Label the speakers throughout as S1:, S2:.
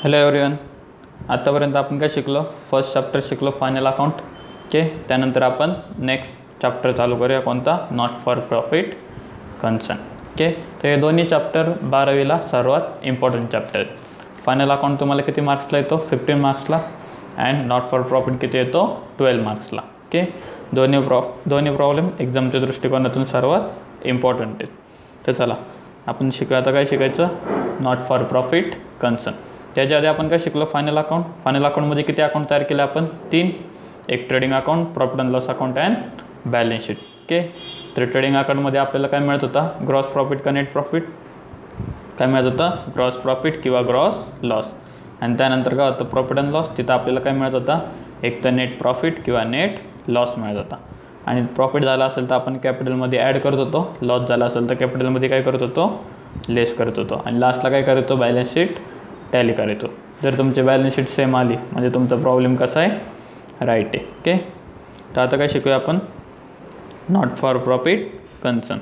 S1: Hello everyone, आतापर्यंत आपण काय शिकलो? फर्स्ट चॅप्टर शिकलो फायनल अकाउंट. ओके, त्यानंतर आपण नेक्स्ट चॅप्टर चालू करूया, कोणता? Not for profit concern. Okay, तर हे दोन्ही चॅप्टर 12वीला सर्वात इम्पॉर्टंट चॅप्टर आहेत. फायनल अकाउंट तुम्हाला किती मार्क्सला येतो? 15 मार्क्सला. अँड नॉट फॉर प्रॉफिट किती येतो? 12 मार्क्सला. ओके, दोन्ही प्रॉब्लेम एक्झामच्या दृष्टिकोनातून सर्वात इम्पॉर्टंट आहेत. तर चला आपण शिकूया. आता काय शिकायचं? Not for profit concern. त्याच्या आधी आपण काय शिकलो? Final account. फायनल अकाउंटमध्ये किती अकाउंट तयार केले आपण? 3. एक trading account, profit and loss account and balance sheet. Okay, तर ट्रेडिंग अकाउंटमध्ये आपल्याला काय मिळत होता? ग्रॉस प्रॉफिट का नेट प्रॉफिट? काय मिळत होतं? ग्रॉस प्रॉफिट किंवा ग्रॉस लॉस. आणि त्यानंतर काय होतं? Profit and loss. तिथं आपल्याला काय मिळत होता? एक तर नेट प्रॉफिट किंवा नेट लॉस मिळत होता. आणि प्रॉफिट झाला असेल तर आपण कॅपिटलमध्ये ॲड करत होतो, लॉस झाला असेल तर कॅपिटलमध्ये काय करत होतो? लेस करत होतो. आणि लास्टला काय करत होतो? बॅलन्स शीट टॅली करायचो. जर तुमची बॅलन्स शीट सेम आली म्हणजे तुमचा प्रॉब्लेम कसा आहे? राईट आहे. ओके, तर आता काय शिकूया आपण? Not for profit concern.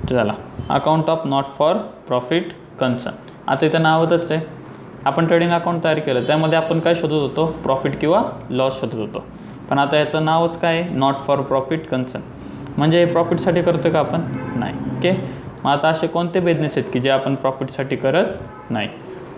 S1: चला, account of not for profit concern. आता इथं नावच आहे. आपण ट्रेडिंग अकाउंट तयार केलं, त्यामध्ये आपण काय शोधत होतो? प्रॉफिट किंवा लॉस शोधत होतो. पण आता याचं नावच काय आहे? Not for profit concern. म्हणजे हे प्रॉफिटसाठी करतो का आपण? नाही. ओके, मग आता असे कोणते बिझनेस आहेत की जे आपण प्रॉफिटसाठी करत नाही?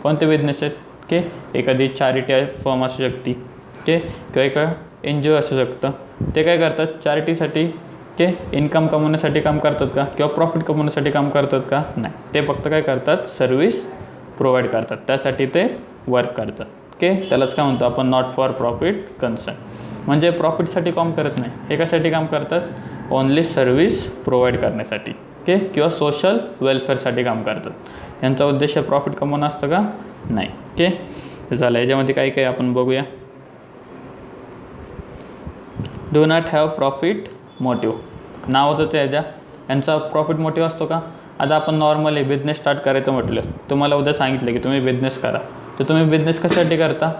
S1: कोणते बिझनेस आहेत? ओके, एखादी चॅरिटी फर्म असू शकते, ओके, किंवा एका NGO असू शकतं. ते काय करतात? चॅरिटीसाठी, ओके, इन्कम कमवण्यासाठी काम करतात का? किंवा प्रॉफिट कमवण्यासाठी काम करतात का? नाही. ते फक्त काय करतात? सर्व्हिस प्रोव्हाइड करतात, त्यासाठी ते वर्क करतात. ओके, त्यालाच काय म्हणतो आपण? Not for profit concern. म्हणजे प्रॉफिटसाठी काम करत नाही. हे कशासाठी काम करतात? ओन्ली सर्व्हिस प्रोव्हाइड करण्यासाठी, ओके, किंवा सोशल वेलफेअरसाठी काम करतात. यांचा उद्देश प्रॉफिट कमवणं असतं का? नाही. ओके, तर झालं. याच्यामध्ये काही काही आपण बघूया. Do not have profit motive. नाव होतं त्याच्या. यांचा प्रॉफिट मोटिव्ह असतो का? आता आपण नॉर्मली बिझनेस स्टार्ट करायचं म्हटलं, तुम्हाला उद्या सांगितलं की तुम्ही बिझनेस करा, तर तुम्ही बिझनेस कशासाठी करता?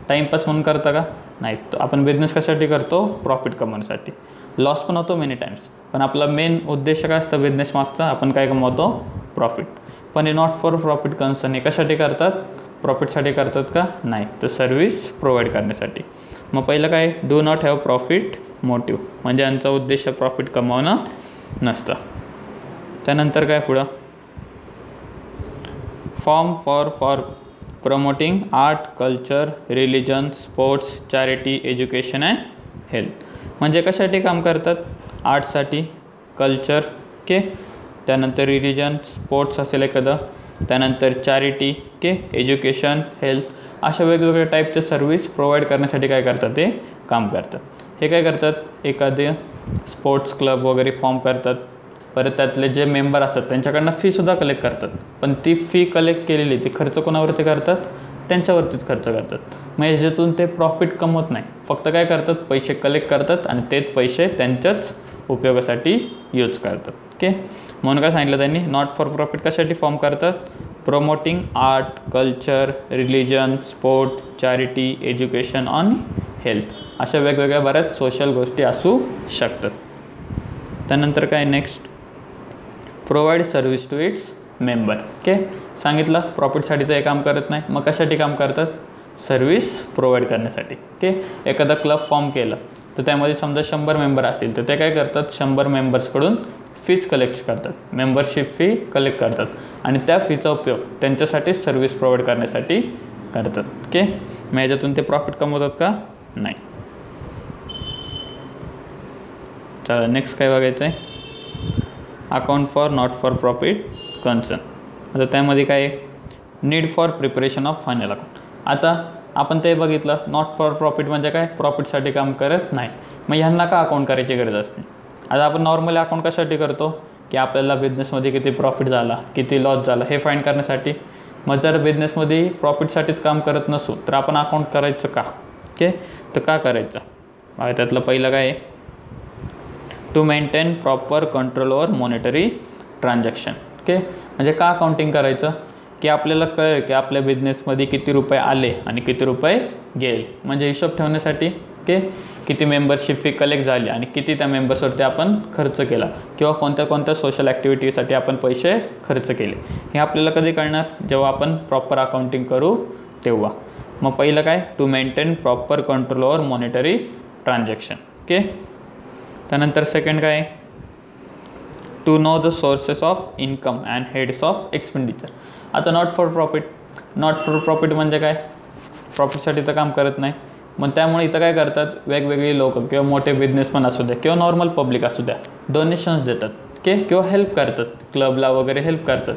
S1: टाईमपास म्हणून करता का? नाही. आपण बिझनेस कशासाठी करतो? प्रॉफिट कमवण्यासाठी. लॉस पण होतो मेनी टाईम्स, पण आपला मेन उद्देश काय असतं बिझनेस मागचा? आपण काय कमवतो? प्रॉफिट. पण हे नॉट फॉर प्रॉफिट कन्सर्न हे कशासाठी करतात? प्रॉफिटसाठी करतात का? नाही, तर सर्व्हिस प्रोव्हाइड करण्यासाठी. मग पहिलं काय? Do not have profit motive, म्हणजे यांचा उद्देश प्रॉफिट कमवणं नसतं. त्यानंतर काय पुढं? Form for promoting art, culture, religion, sports, charity, education and health. म्हणजे कशासाठी काम करतात? आर्टसाठी, कल्चर, ओके, त्यानंतर रिलिजन, स्पोर्ट्स असेल एखादं, त्यानंतर चॅरिटी, ओके, एज्युकेशन, हेल्थ, अशा वेगवेगळ्या टाईपचे सर्व्हिस प्रोव्हाइड करण्यासाठी काय करतात? ते काम करतात. हे काय करतात? एखादे स्पोर्ट्स क्लब वगैरे फॉर्म करतात. परत त्यातले जे मेंबर असतात त्यांच्याकडनं फीसुद्धा कलेक्ट करतात. पण ती फी कलेक्ट केलेली ती खर्च कोणावरती करतात? त्यांच्यावरतीच खर्च करतात. मग ह्याच्यातून ते प्रॉफिट कमवत नाही, फक्त काय करतात? पैसे कलेक्ट करतात आणि तेच पैसे त्यांच्याच उपयोगासाठी यूज करतात. ओके, म्हणून काय सांगितलं त्यांनी? नॉट फॉर प्रॉफिट कशासाठी फॉर्म करतात? Promoting art, culture, religion, sports, charity, education आणि हेल्थ, अशा वेगवेगळ्या बऱ्याच सोशल गोष्टी असू शकतात. त्यानंतर काय next? Provide service to its member. Okay, सांगितलं प्रॉफिटसाठी ते काम करत नाही, मग कशासाठी काम करतात? सर्व्हिस प्रोव्हाइड करण्यासाठी. ओके, एखादा क्लब फॉर्म केलं तर त्यामध्ये समजा 100 मेंबर असतील, तर ते काय करतात? 100 मेंबर्सकडून फीज कलेक्ट करतात, मेंबरशिप फी कलेक्ट करतात आणि त्या फीचा उपयोग त्यांच्यासाठी सर्व्हिस प्रोव्हाइड करण्यासाठी करतात. ओके, मग याच्यातून ते प्रॉफिट कमवतात का? नाही. चला नेक्स्ट काय बघायचं आहे? Account for not for profit concern. आता त्यामध्ये काय आहे? Need for preparation of final account. आता आपण ते बघितलं, नॉट फॉर प्रॉफिट म्हणजे काय? प्रॉफिटसाठी काम करत नाही. मग ह्यांना का अकाउंट करायची गरज असते? आता आपण नॉर्मली अकाउंट कशासाठी करतो? की आपल्याला बिझनेसमध्ये किती प्रॉफिट झाला, किती लॉस झाला हे फाईंड करण्यासाठी. मग जर बिझनेसमध्ये प्रॉफिटसाठीच काम करत नसू तर आपण अकाउंट करायचं का? ओके, तर का करायचं? त्यातलं पहिलं काय आहे? To maintain proper control over monetary transaction. Okay, म्हणजे का अकाउंटिंग करायचं? की आपल्याला कळेल की आपल्या बिझनेसमध्ये किती रुपये आले आणि किती रुपये गेले, म्हणजे हिशोब ठेवण्यासाठी. ओके, किती मेंबरशिप फी कलेक्ट झाली आणि किती त्या मेंबर्सवरती आपण खर्च केला किंवा कोणत्या कोणत्या सोशल ॲक्टिव्हिटीसाठी आपण पैसे खर्च केले, हे आपल्याला कधी कळणार, जेव्हा आपण प्रॉपर अकाउंटिंग करू तेव्हा. मग पहिलं काय, to maintain proper control over monetary transaction. Okay, त्यानंतर सेकंड काय, to know the sources of income and heads of expenditure. आता नॉट फॉर प्रॉफिट म्हणजे काय, प्रॉफिटसाठी तर काम करत नाही. मग त्यामुळे इथं काय करतात, वेगवेगळी लोक किंवा मोठे बिझनेसमॅन असू द्या किंवा नॉर्मल पब्लिक असू द्या, डोनेशन्स देतात. ओके, किंवा हेल्प करतात, क्लबला वगैरे हेल्प करतात.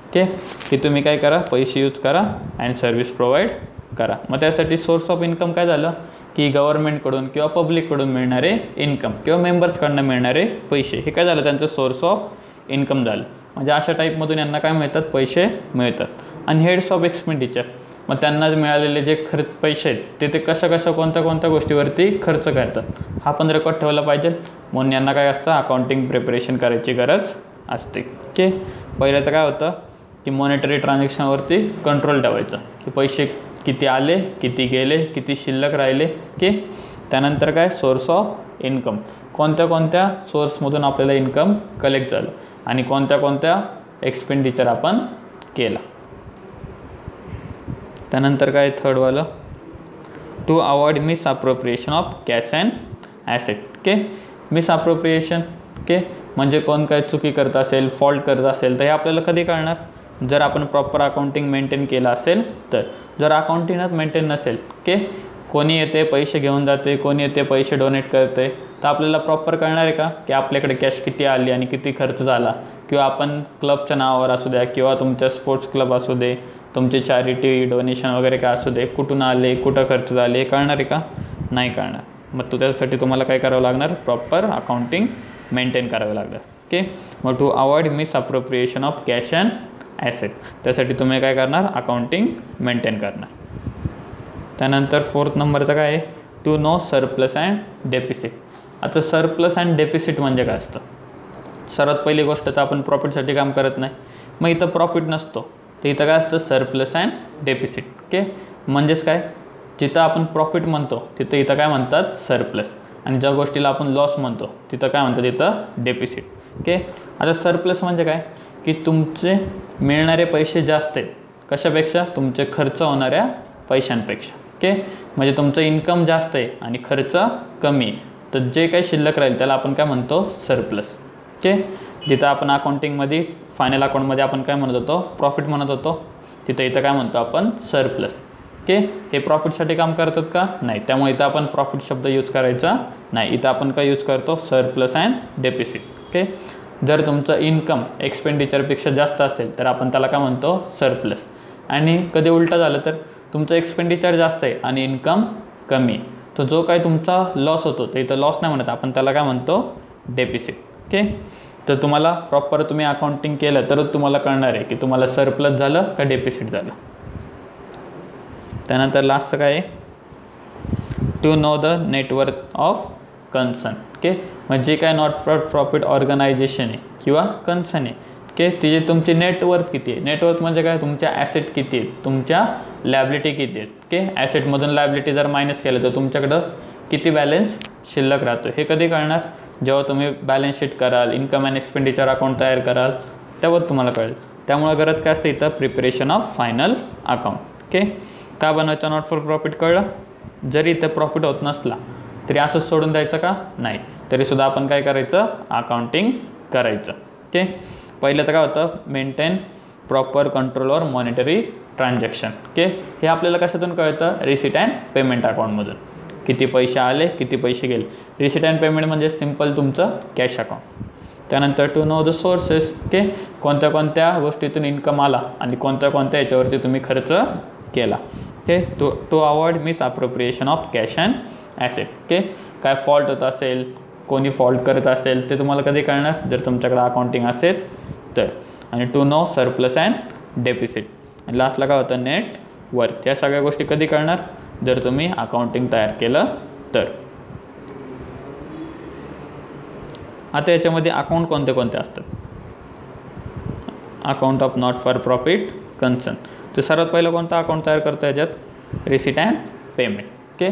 S1: ओके, की तुम्ही काय करा, पैसे यूज करा अँड सर्व्हिस प्रोव्हाइड करा. मग त्यासाठी सोर्स ऑफ इन्कम काय झालं, की गव्हर्नमेंटकडून किंवा पब्लिककडून मिळणारे इन्कम किंवा मेंबर्सकडनं मिळणारे पैसे, हे काय झालं, त्यांचं सोर्स ऑफ इन्कम झालं. म्हणजे अशा टाईपमधून यांना काय मिळतात, पैसे मिळतात. आणि हेड्स ऑफ एक्सपेंडिचर, मग त्यांना मिळालेले जे पैसे आहेत ते कशा कोणत्या गोष्टीवरती खर्च करतात, हा पण रेकॉर्ड ठेवला पाहिजे. म्हणून यांना काय असतं, अकाउंटिंग प्रिपरेशन करायची गरज असते. ओके, पहिल्याचं काय होतं, की मॉनिटरी ट्रान्झॅक्शनवरती कंट्रोल ठेवायचं, की पैसे किती आले, किती गेले, किती शिल्लक राहिले. ओके, त्यानंतर काय, सोर्स ऑफ इन्कम, कोणत्या सोर्समधून आपल्याला इन्कम कलेक्ट झालं आणि कोणत्या एक्सपेंडिचर आपण केला. त्यानंतर काय, थर्डवालं, to avoid misappropriation of cash and asset. Okay, misappropriation, okay, म्हणजे कोण काय चुकी करत असेल, फॉल्ट करत असेल, तर हे आपल्याला कधी कळणार, जर आपण प्रॉपर अकाउंटिंग मेंटेन केलं असेल तर. जर अकाउंटिंगच मेंटेन नसेल, ओके, कोणी येते पैसे घेऊन जाते, कोणी येते पैसे डोनेट करते, तर आपल्याला प्रॉपर कळणार आहे का, की आपल्याकडे कॅश किती आली आणि किती खर्च झाला. किंवा आपण क्लबच्या नावावर असू द्या किंवा तुमच्या स्पोर्ट्स क्लब असू दे, तुमचे चॅरिटी डोनेशन वगैरे काय असू दे, कुठून आले, कुठं खर्च झाले, कळणार आहे का, नाही कळणार. मग त्यासाठी तुम्हाला काय करावं लागणार, प्रॉपर अकाउंटिंग मेंटेन करावं लागणार. ओके, मग to avoid misappropriation of cash and asset, त्यासाठी तुम्ही काय करणार, अकाउंटिंग मेंटेन करणार. त्यानंतर फोर्थ नंबरचं काय आहे, to know surplus and deficit. आता सरप्लस अँड डेफिसिट म्हणजे काय असतं, सर्वात पहिली गोष्ट तर आपण प्रॉफिटसाठी काम करत नाही, मग इथं प्रॉफिट नसतो, तर इथं काय असतं, सरप्लस अँड डेफिसिट. ओके, म्हणजेच काय, जिथं आपण प्रॉफिट म्हणतो तिथं इथं काय म्हणतात, सरप्लस, आणि ज्या गोष्टीला आपण लॉस म्हणतो तिथं काय म्हणतात, इथं डेफिसिट. ओके, आता सरप्लस म्हणजे काय, की तुमचे मिळणारे पैसे जास्त आहेत कशापेक्षा, तुमचे खर्च होणाऱ्या पैशांपेक्षा. ओके, म्हणजे तुमचं इन्कम जास्त आहे आणि खर्च कमी आहे, तर जे काही शिल्लक राहील त्याला आपण काय म्हणतो, सरप्लस. ओके, जिथं आपण अकाउंटिंगमध्ये फायनल अकाउंटमध्ये आपण काय म्हणत होतो, प्रॉफिट म्हणत होतो, तिथं इथं काय म्हणतो आपण, सरप्लस. ओके, हे प्रॉफिटसाठी काम करतात का, नाही, त्यामुळे इथं आपण प्रॉफिट शब्द यूज करायचा नाही, इथं आपण काय यूज करतो, सरप्लस अँड डेफिसिट. ओके, जर तुमचं इन्कम एक्सपेंडिचरपेक्षा जास्त असेल तर आपण त्याला काय म्हणतो, सरप्लस. आणि कधी उलटं झालं तर तुमचं एक्सपेंडिचर जास्त आहे आणि इन्कम कमी, तर जो काय तुमचा लॉस होतो तर इथं लॉस नाही म्हणत, आपण त्याला काय म्हणतो, डेफिसिट. ओके, तर तुम्हाला प्रॉपर तुम्ही अकाउंटिंग केलं तरच तुम्हाला कळणार आहे की तुम्हाला सरप्लस झालं का डेफिसिट झालं. त्यानंतर लास्टचं काय आहे, to know the net worth of concern. Okay, म्हणजे काय नॉट फॉर प्रॉफिट ऑर्गनायझेशन आहे किंवा कन्सर्न आहे. ओके, तिचे तुमची नेटवर्थ किती आहे, नेटवर्थ म्हणजे काय, तुमच्या ॲसेट किती आहेत, तुमच्या लायबिलिटी किती आहेत. ओके, ॲसेटमधून लायबिलिटी जर मायनस केलं तर तुमच्याकडं किती बॅलन्स शिल्लक राहतो, हे कधी कळणार, जेव्हा तुम्ही बॅलन्स शीट कराल, इन्कम अँड एक्सपेंडिचर अकाउंट तयार कराल, त्यावर तुम्हाला कळेल. त्यामुळे गरज काय असते इथं, preparation of final account. Okay, का बनवायचं, नॉट फॉर प्रॉफिट कळलं, जरी इथं प्रॉफिट होत नसला तरी असंच सोडून द्यायचं का, नाही, तरीसुद्धा आपण काय करायचं, अकाउंटिंग करायचं. ओके, पहिलं तर काय होतं, maintain proper control over monetary transaction. Okay, हे आपल्याला कशातून कळतं, रिसिट अँड पेमेंट अकाउंटमधून, किती पैसे आले, किती पैसे गेले. रिसिट अँड पेमेंट म्हणजे सिम्पल तुमचं कॅश अकाउंट. त्यानंतर to know the sources. Okay, कोणत्या गोष्टीतून इन्कम आला आणि कोणत्या याच्यावरती तुम्ही खर्च केला. Okay, to avoid misappropriation of cash and asset. Okay, काय फॉल्ट होत असेल, कोणी फॉल्ट करत असेल ते तुम्हाला कधी कळणार, जर तुमच्याकडे अकाउंटिंग असेल तर. आणि to know surplus and deficit. आणि लास्टला काय होतं, नेट वर्थ. या सगळ्या गोष्टी कधी कळणार, जर तुम्ही अकाउंटिंग तयार केलं तर. आता याच्यामध्ये अकाउंट कोणते असतात, account of not for profit concern. तर सर्वात पहिलं कोणता अकाउंट तयार करतो याच्यात, receipt and payment. Okay,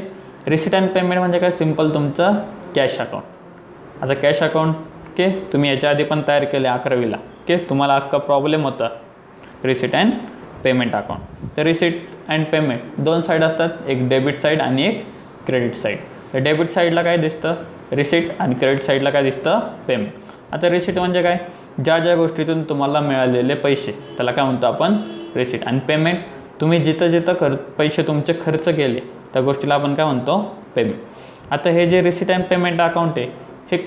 S1: receipt and payment म्हणजे काय, सिम्पल तुमचं कॅश अकाउंट. आता कॅश अकाउंट ओके तुम्ही याच्या आधी पण तयार केले 11वीला. ओके तुम्हाला अख्खा प्रॉब्लेम होता रिसिट अँड पेमेंट अकाउंट. तर रिसिट अँड पेमेंट दोन साईड असतात, एक डेबिट साईड आणि एक क्रेडिट साईड. तर डेबिट साईडला काय दिसतं रिसिट आणि क्रेडिट साईडला काय दिसतं पेमेंट. आता रिसिट म्हणजे काय, ज्या ज्या गोष्टीतून तुम्हाला मिळालेले पैसे त्याला काय म्हणतो आपण रिसिट. आणि पेमेंट तुम्ही जिथं जिथं पैसे तुमचे खर्च केले त्या गोष्टीला आपण काय म्हणतो पेमेंट. आता हे जे रिसिट अँड पेमेंट अकाउंट आहे हे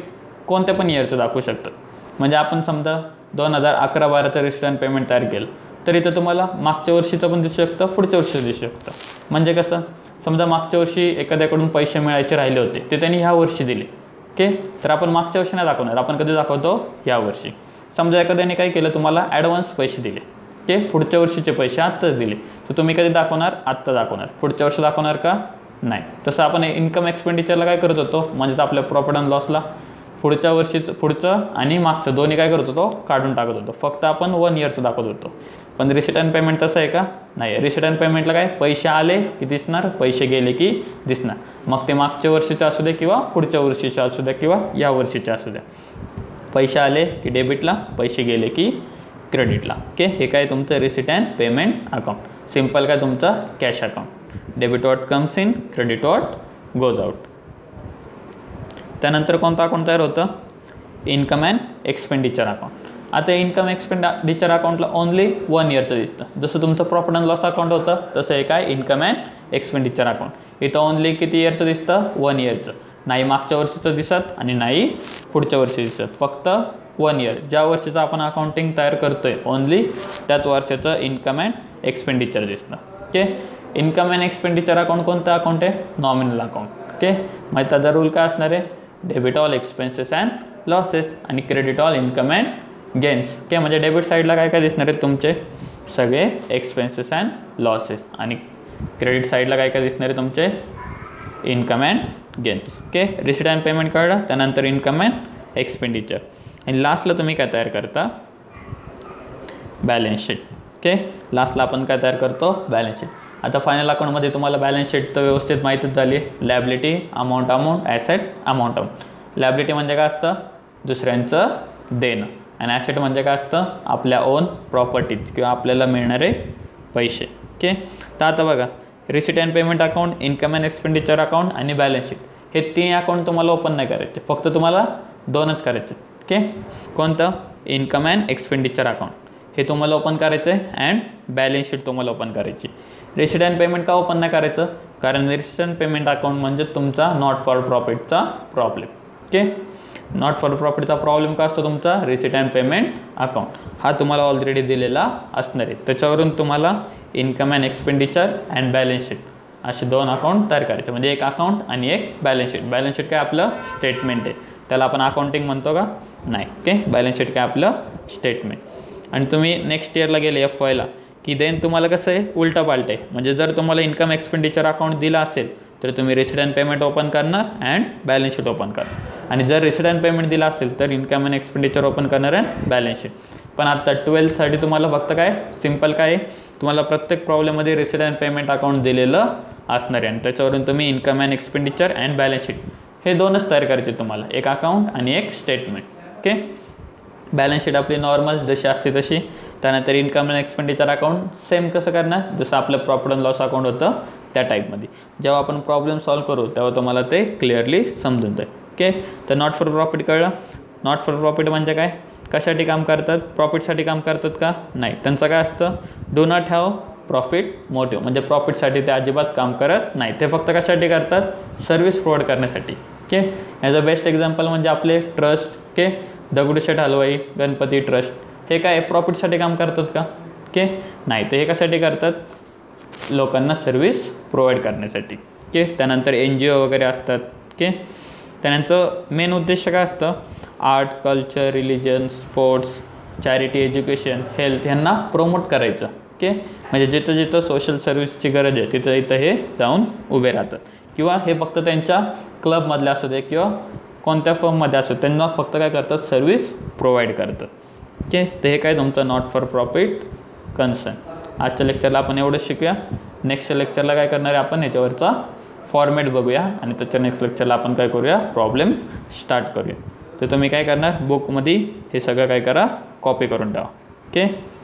S1: कोणत्या पण इयरचं दाखवू शकतं. म्हणजे आपण समजा 2011-12चं रिसिट अँड पेमेंट तयार केलं तर इथं तुम्हाला मागच्या वर्षीचं पण दिसू शकतं, पुढच्या वर्षीचं दिसू शकतं. म्हणजे कसं, समजा मागच्या वर्षी एखाद्याकडून पैसे मिळायचे राहिले होते ते त्यांनी ह्या वर्षी दिले. ओके तर आपण मागच्या वर्षी नाही दाखवणार, आपण कधी दाखवतो या वर्षी. समजा एखाद्याने काय केलं, तुम्हाला ॲडव्हान्स पैसे दिले, ओके पुढच्या वर्षीचे पैसे आत्ताच दिले, तर तुम्ही कधी दाखवणार, आत्ता दाखवणार. पुढच्या वर्षी दाखवणार का नाही. तसं आपण इन्कम एक्सपेंडिचरला काय करत होतो, म्हणजेच आपल्या प्रॉफिट अँड लॉसला पुढच्या वर्षीचं पुढचं आणि मागचं दोन्ही काय करत होतो काढून टाकत होतो. फक्त आपण 1 इयरचं दाखवत होतो. पण रिसिट अँड पेमेंट तसं आहे का नाही. रिसिट अँड पेमेंटला काय, पैसे आले की दिसणार, पैसे गेले की दिसणार. मग ते मागच्या वर्षीचे असू दे किंवा पुढच्या वर्षीचे असू द्या किंवा या वर्षीचे असू द्या. पैसे आले की डेबिटला, पैसे गेले की क्रेडिटला. ओके हे काय तुमचं receipt and payment account. Simple काय तुमचं cash account. Debit what comes in, credit what goes out. त्यानंतर कोणतं अकाउंट तयार होतं, इन्कम अँड एक्सपेंडिचर अकाउंट. आता इन्कम एक्सपेंडिचर अकाउंटला ओनली 1 इयरचं दिसतं. जसं तुमचं प्रॉफिट अँड लॉस अकाउंट होतं तसं हे काय इन्कम अँड एक्सपेंडिचर अकाउंट. इथं ओनली किती इयरचं दिसतं, 1 इयरचं. नाही मागच्या वर्षीचं दिसत आणि नाही पुढच्या वर्षी दिसत, फक्त 1 इयर. ज्या वर्षीचं आपण अकाउंटिंग तयार करतोय ओनली त्याच वर्षाचं इन्कम अँड एक्सपेंडिचर दिसतं. Okay income and expenditure account कोणतं अकाउंट आहे, नॉमिनल अकाउंट. ओके मग त्याचा रूल काय असणार आहे, debit all expenses and losses आणि credit all income and gains. Okay म्हणजे डेबिट साईडला काय काय दिसणार आहेत तुमचे सगळे एक्सपेन्सेस अँड लॉसेस आणि क्रेडिट साईडला काय काय दिसणार आहे तुमचे income and gains. Okay receipt and payment कळलं, त्यानंतर इन्कम अँड एक्सपेंडिचर आणि लास्टला तुम्ही काय तयार करता, बॅलन्स शीट. ओके लास्टला आपण काय तयार करतो, बॅलन्स शीट. आता फायनल अकाउंटमध्ये तुम्हाला बॅलन्स शीट तर व्यवस्थित माहीतच झाली. Liability amount, asset amount. Liability म्हणजे काय असतं, दुसऱ्यांचं देणं. आणि ॲसेट म्हणजे काय असतं, आपल्या ओन प्रॉपर्टीज किंवा आपल्याला मिळणारे पैसे. ओके तर आता बघा receipt and payment account, income and expenditure account आणि बॅलन्स शीट हे 3 अकाउंट तुम्हाला ओपन नाही करायचे, फक्त तुम्हाला 2च करायचे. ओके कोणतं, इन्कम अँड एक्सपेंडिचर अकाउंट हे तुम्हाला ओपन करायचं आहे अँड बॅलन्स शीट तुम्हाला ओपन करायची. रिसिट अँड पेमेंट का ओपन नाही करायचं, कारण रिसिट अँड पेमेंट अकाउंट म्हणजे तुमचा नॉट फॉर प्रॉफिटचा प्रॉब्लेम. ओके नॉट फॉर प्रॉफिटचा प्रॉब्लेम का असतो तुमचा, रिसिट अँड पेमेंट अकाउंट हा तुम्हाला ऑलरेडी दिलेला असणार आहे. त्याच्यावरून तुम्हाला income and expenditure and balance sheet असे 2 अकाउंट तयार करायचे. म्हणजे एक अकाउंट आणि एक बॅलन्स शीट. बॅलन्स शीट काय आपलं स्टेटमेंट आहे, त्याला आपण अकाउंटिंग म्हणतो का नाही. ओके बॅलन्स शीट काय आपलं स्टेटमेंट. आणि तुम्ही नेक्स्ट इयरला गेले FYला की देन तुम्हाला कसं आहे उलटा पालट आहे. म्हणजे जर तुम्हाला इन्कम एक्सपेंडिचर अकाउंट दिला असेल तर तुम्ही रिसिट अँड पेमेंट ओपन करणार अँड बॅलन्स शीट ओपन करणार. आणि जर रिसिट अँड पेमेंट दिला असेल तर इन्कम अँड एक्सपेंडिचर ओपन करणार अँड बॅलन्स शीट. पण आता 12th तुम्हाला फक्त काय सिम्पल काय आहे, तुम्हाला प्रत्येक प्रॉब्लेममध्ये रिसिट अँड पेमेंट अकाउंट दिलेलं असणार आहे आणि त्याच्यावरून तुम्ही income and expenditure and balance sheet हे 2च तयार करायचे तुम्हाला, एक अकाउंट आणि एक स्टेटमेंट. ओके बॅलन्स शीट आपली नॉर्मल जशी असते तशी. त्यानंतर income and expenditure account same कसं करणार, जसं आपलं प्रॉफिट अँड लॉस अकाउंट होतं त्या टाईपमध्ये. जेव्हा आपण प्रॉब्लेम सॉल्व्ह करू तेव्हा तुम्हाला ते क्लिअरली समजून जाईल. ओके तर नॉट फॉर प्रॉफिट कळलं. नॉट फॉर प्रॉफिट म्हणजे काय, कशासाठी काम करतात, प्रॉफिटसाठी काम करतात का नाही. त्यांचं काय असतं, do not have profit motive, म्हणजे प्रॉफिटसाठी ते अजिबात काम करत नाही. ते फक्त कशासाठी करतात, सर्व्हिस प्रोव्हाइड करण्यासाठी. Okay as a best example म्हणजे आपले trust. Okay Dagdusheth Halwai Ganpati trust हे काय प्रॉफिटसाठी काम करतात का, ओके नाही. ते हे कशासाठी करतात, लोकांना सर्व्हिस प्रोव्हाइड करण्यासाठी. ओके त्यानंतर NGO वगैरे असतात. ओके त्यांचं मेन उद्देश काय असतं, art, culture, religion, sports, charity, education, health यांना प्रमोट करायचं. ओके म्हणजे जिथं जिथं सोशल सर्व्हिसची गरज आहे तिथं इथं हे जाऊन उभे राहतात. किंवा हे फक्त त्यांच्या क्लबमधले असू दे किंवा कोणत्या फर्ममध्ये असो, त्यांना फक्त काय करतात, सर्व्हिस प्रोव्हाइड करतात. ओके तर हे काय तुमचं नॉट फॉर प्रॉफिट कन्सर्न. आजच्या लेक्चरला आपण एवढंच शिकूया. नेक्स्ट लेक्चरला काय करणार आहे आपण याच्यावरचा फॉर्मॅट बघूया आणि त्याच्या नेक्स्ट लेक्चरला आपण काय करूया, प्रॉब्लेम स्टार्ट करूया. तर तुम्ही काय करणार, बुकमध्ये हे सगळं काय करा, कॉपी करून ठेवा. ओके.